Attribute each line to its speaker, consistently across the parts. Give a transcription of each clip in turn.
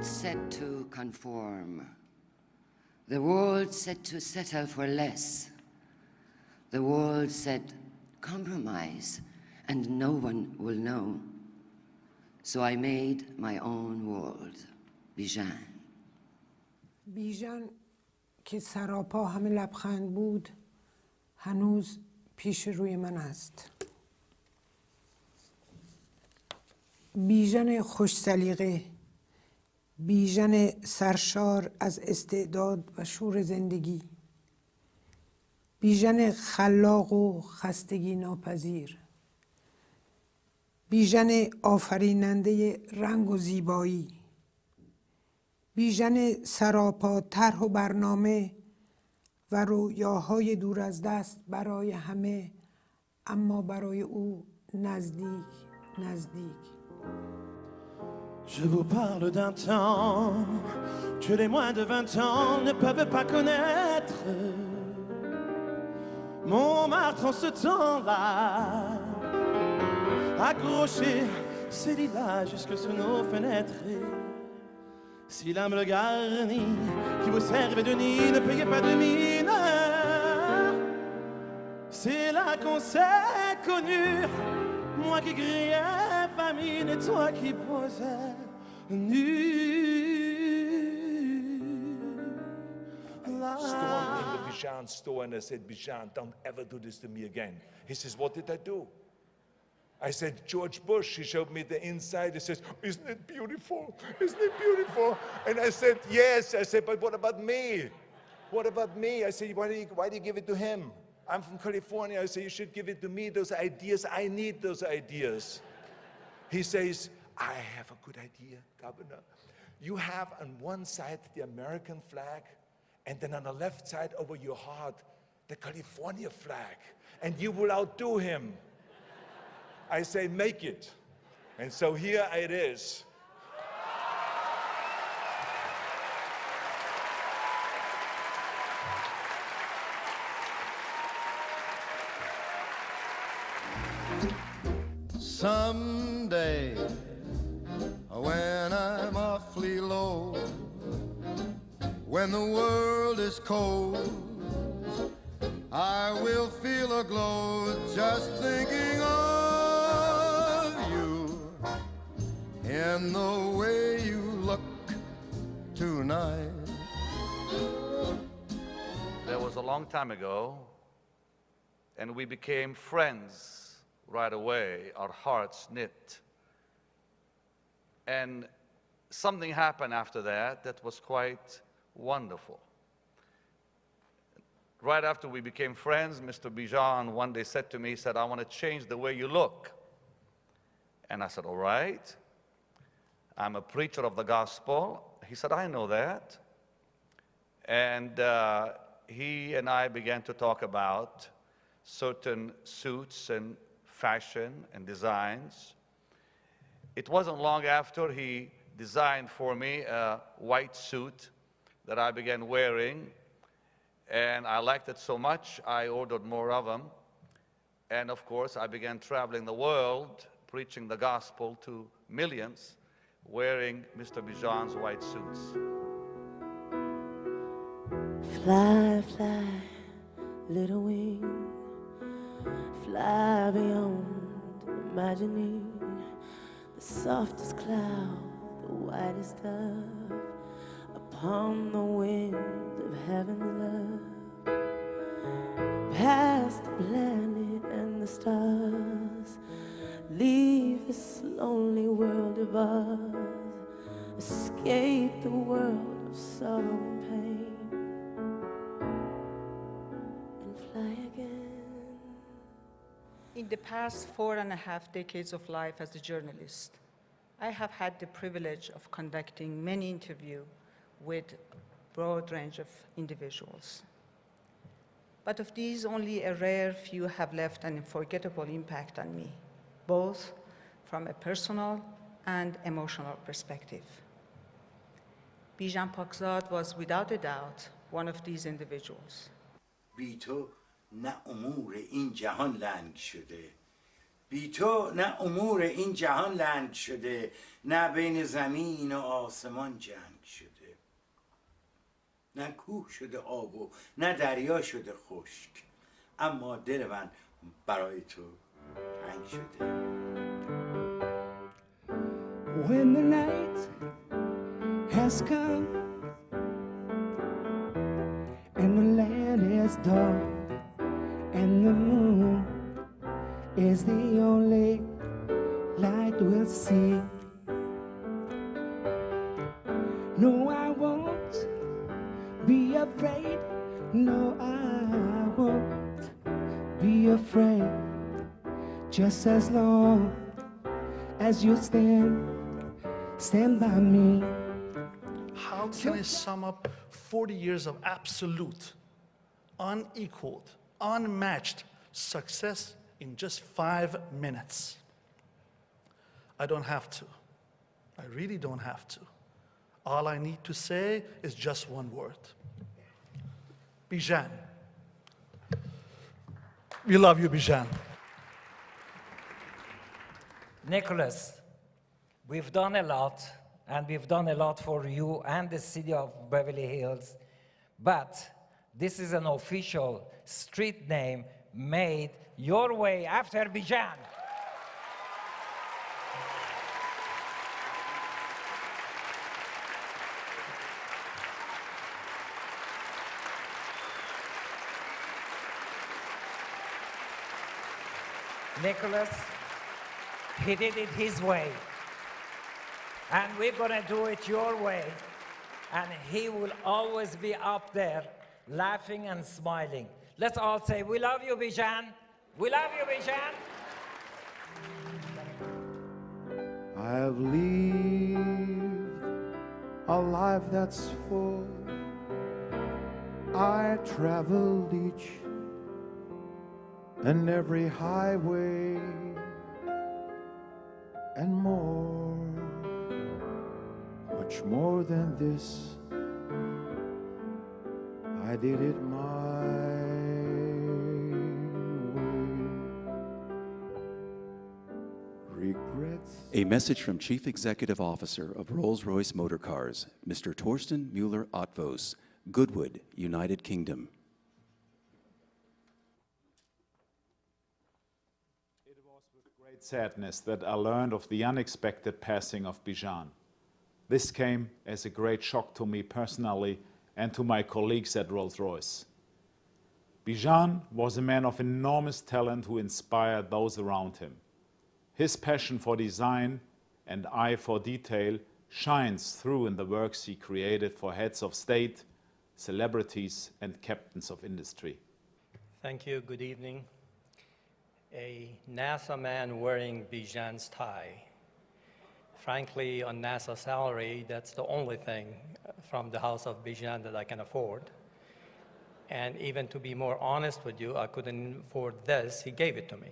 Speaker 1: set to conform. The world set to settle for less. The world said, compromise, and no one will know. So I made my own world, بیژن.
Speaker 2: بیژن که سراپا همه لبخند بود هنوز پیش روی من است. بیژن خوش سلیقه، بیژن سرشار از استعداد و شور زندگی، بیژن خلاق و خستگی ناپذیر، بیژن آفریننده رنگ و زیبایی، بیژن سراپا طرح و برنامه و رویاهای دور از دست برای همه، اما برای او نزدیک نزدیک.
Speaker 3: Je vous parle d'un temps que les moins de 20 ans ne peuvent pas connaître. Montmartre en ce temps-là, accroché ses lilas jusque sur nos fenêtres. Si l'âme le garnit, qui vous servait de nid, ne payez pas de mine. C'est là qu'on s'est connus, moi qui criais famine et toi qui posais nu.
Speaker 4: Stormed in the Bijan store and I said, Bijan, don't ever do this to me again. He says, what did I do? I said, George Bush. He showed me the inside. He says, isn't it beautiful? Isn't it beautiful? And I said, yes. I said, but what about me? What about me? I said, why do you give it to him? I'm from California. I say, you should give it to me, those ideas. I need those ideas. He says, I have a good idea, Governor. You have on one side the American flag, and then on the left side over your heart, the California flag. And you will outdo him. I say, make it. And so here it is.
Speaker 3: Someday, when I'm awfully low, when the world is cold, I will feel a glow just thinking of you in the way you look tonight.
Speaker 5: There was a long time ago, and we became friends right away, our hearts knit. And something happened after that that was quite wonderful. Right after we became friends, Mr. Bijan one day said to me, he said, I want to change the way you look. And I said, all right. I'm a preacher of the gospel. He said, I know that. And he and I began to talk about certain suits and fashion and designs. It wasn't long after he designed for me a white suit that I began wearing, and I liked it so much I ordered more of them. And of course I began traveling the world preaching the gospel to millions wearing Mr. Bijan's white suits.
Speaker 6: Fly, fly, little wing, fly beyond imagining the softest cloud, the whitest dove, upon the wind of heaven's love. Past the planet and the stars, leave this lonely world of ours, escape the world of sorrow and pain, and fly again.
Speaker 7: In the past 4.5 decades of life as a journalist, I have had the privilege of conducting many interviews with a broad range of individuals. But of these, only a rare few have left an unforgettable impact on me, both from a personal and emotional perspective. بیژن پاکزاد was without a doubt one of these individuals.
Speaker 8: بی تو نه امور این جهان لنگ شده، بی تو نه امور این جهان لنگ شده، نه بین زمین و آسمان جنگ شده، نه کوه شده آب و نه دریا شده خشک، اما دل من برای تو تنگ شده.
Speaker 9: When the night has come and the land is dark and the moon is the only light we'll see. No, I won't be afraid. No, I won't be afraid. Just as long as you stand by me.
Speaker 10: How can I sum up 40 years of absolute, unequaled, unmatched success in just 5 minutes? I don't have to. I really don't have to. All I need to say is just one word. Bijan. We love you, Bijan.
Speaker 11: Nicholas, we've done a lot, and we've done a lot for you and the city of Beverly Hills, but this is an official street name made your way after Bijan. Nicholas, he did it his way, and we're gonna do it your way, and he will always be up there laughing and smiling. Let's all say, we love you, Bijan. We love you, Bijan.
Speaker 12: I've lived a life that's full. I traveled each and every highway and more, much more than this. I did it my way. Regrets.
Speaker 13: A message from Chief Executive Officer of Rolls-Royce Motor Cars, Mr. Torsten Müller-Otvos, Goodwood, United Kingdom.
Speaker 14: It was with great sadness that I learned of the unexpected passing of Bijan. This came as a great shock to me personally and to my colleagues at Rolls-Royce. Bijan was a man of enormous talent who inspired those around him. His passion for design and eye for detail shines through in the works he created for heads of state, celebrities, and captains of industry.
Speaker 15: Thank you. Good evening. A NASA man wearing Bijan's tie. Frankly, on NASA salary, that's the only thing from the house of Bijan that I can afford. And even to be more honest with you, I couldn't afford this. He gave it to me.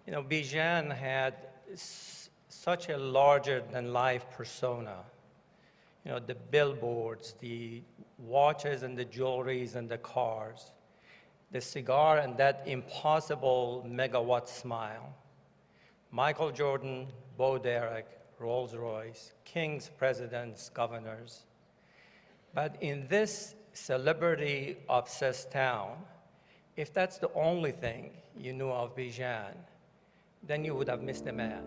Speaker 15: You know, Bijan had such a larger-than-life persona. You know, the billboards, the watches and the jewelries and the cars, the cigar and that impossible megawatt smile. Michael Jordan, Bo Derek, Rolls-Royce, kings, presidents, governors. But in this celebrity-obsessed town, if that's the only thing you knew of Bijan, then you would have missed a man.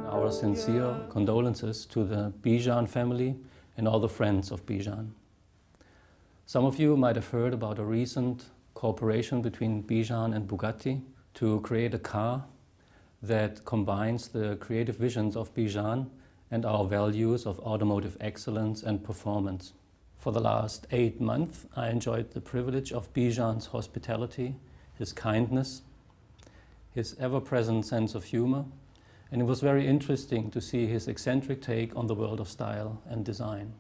Speaker 16: Our sincere condolences to the Bijan family and all the friends of Bijan. Some of you might have heard about a recent cooperation between Bijan and Bugatti to create a car that combines the creative visions of Bijan and our values of automotive excellence and performance. For the last 8 months, I enjoyed the privilege of Bijan's hospitality, his kindness, his ever-present sense of humor, and it was very interesting to see his eccentric take on the world of style and design.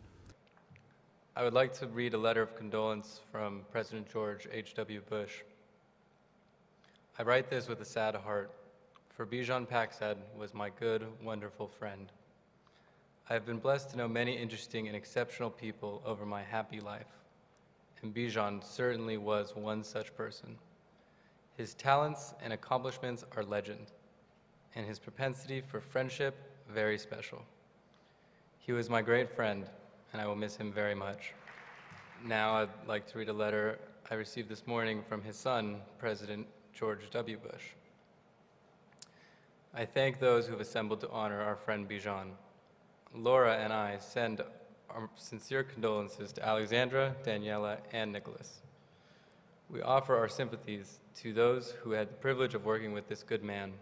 Speaker 17: I would like to read a letter of condolence from President George H.W. Bush. I write this with a sad heart, for Bijan Paksad was my good, wonderful friend. I have been blessed to know many interesting and exceptional people over my happy life, and Bijan certainly was one such person. His talents and accomplishments are legend, and his propensity for friendship very special. He was my great friend, and I will miss him very much. Now I'd like to read a letter I received this morning from his son, President George W. Bush. I thank those who have assembled to honor our friend Bijan. Laura and I send our sincere condolences to Alexandra, Daniela, and Nicholas. We offer our sympathies to those who had the privilege of working with this good man.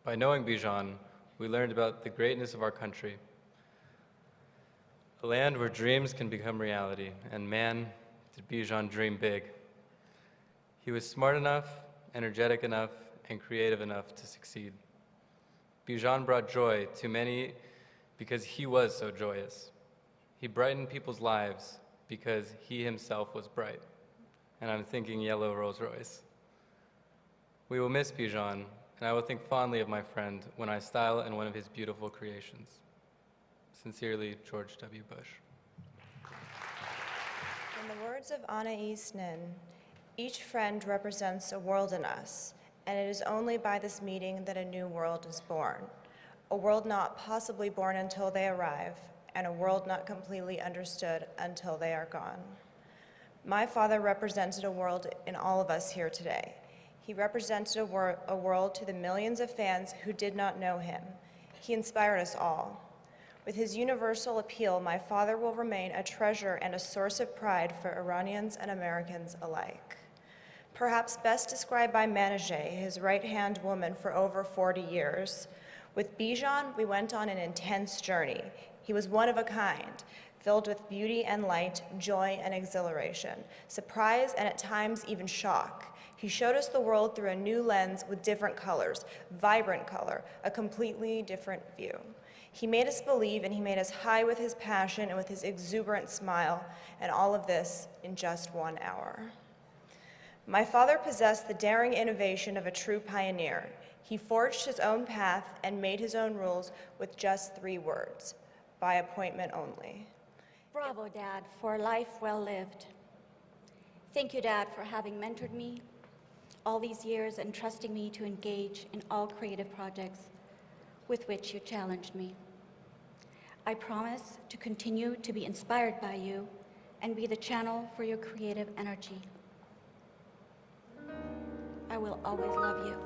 Speaker 17: By knowing Bijan, we learned about the greatness of our country, a land where dreams can become reality, and man, did Bijan dream big. He was smart enough, energetic enough, and creative enough to succeed. Bijan brought joy to many because he was so joyous. He brightened people's lives because he himself was bright. And I'm thinking yellow Rolls Royce. We will miss Bijan, and I will think fondly of my friend when I style in one of his beautiful creations. Sincerely, George W. Bush.
Speaker 18: In the words of Anais Nin, each friend represents a world in us, and it is only by this meeting that a new world is born. A world not possibly born until they arrive, and a world not completely understood until they are gone. My father represented a world in all of us here today. He represented a world to the millions of fans who did not know him. He inspired us all. With his universal appeal, my father will remain a treasure and a source of pride for Iranians and Americans alike. Perhaps best described by Manajeh, his right-hand woman for over 40 years. With Bijan, we went on an intense journey. He was one of a kind, filled with beauty and light, joy and exhilaration, surprise and at times even shock. He showed us the world through a new lens with different colors, vibrant color, a completely different view. He made us believe, and he made us high with his passion and with his exuberant smile, and all of this in just 1 hour. My father possessed the daring innovation of a true pioneer. He forged his own path and made his own rules with just 3 words: by appointment only.
Speaker 19: Bravo, Dad, for a life well lived. Thank you, Dad, for having mentored me all these years and trusting me to engage in all creative projects with which you challenged me. I promise to continue to be inspired by you and be the channel for your creative energy. I will always love you.